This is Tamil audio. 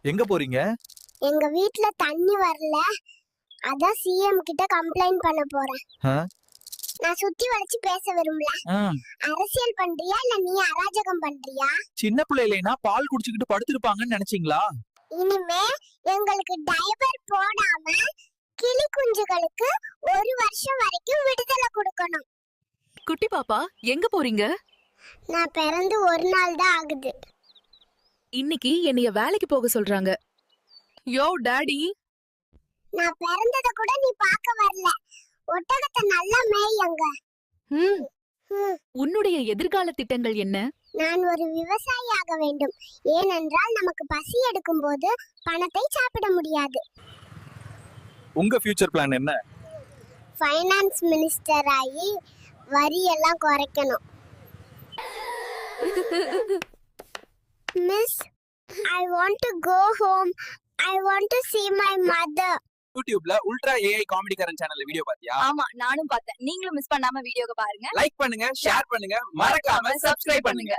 எங்க போறீங்க? எங்க வீட்ல தண்ணி வரல, அதான் சிஎம் கிட்ட கம்ப்ளைண்ட் பண்ண போறேன். நான் சுத்தி வளைச்சு பேச விரும்பல. அரசியல் பண்றியா இல்ல நீ அராஜகம் பண்றியா? சின்ன பிள்ளையிலனா பால் குடிச்சிட்டு படுத்திருப்பாங்கன்னு நினைச்சீங்களா? இனிமே எங்களுக்கு டைப்பர் போடாம கிளி குஞ்சுகளுக்கு 1 வருஷம் வரைக்கும் விடுதலை கொடுக்கணும். குட்டி பாப்பா எங்க போறீங்க? நான் பிறந்து 1 நாள் தான் ஆகுது. இன்னைக்கு என்னைய வேலைக்கு போக சொல்றாங்க. யோ டாடி, நான் பிறந்தத கூட நீ பார்க்க வரல. ஒட்டகத்தை நல்லா மேய்யங்க. உன்னுடைய எதிர்கால திட்டங்கள் என்ன? நான் ஒரு விவசாயியாக வேண்டும். ஏனென்றால் நமக்கு பசி எடுக்கும் போது பணத்தை சாப்பிட முடியாது. உங்க ஃபியூச்சர் பிளான் என்ன? ஃபைனான்ஸ் மினிஸ்டர் ஆகி வரி எல்லாம் குறைக்கணும். Miss, I want to go home. I want to see my mother. யூடியூப்ல உல்ட்ரா ஏஐ காமெடி கரன் சேனல்ல வீடியோ பாத்தியா? ஆமா, நானும் பார்த்தேன். நீங்களும் மிஸ் பண்ணாம வீடியோவை பாருங்க. லைக் பண்ணுங்க, ஷேர் பண்ணுங்க, மறக்காம சப்ஸ்கிரைப் பண்ணுங்க.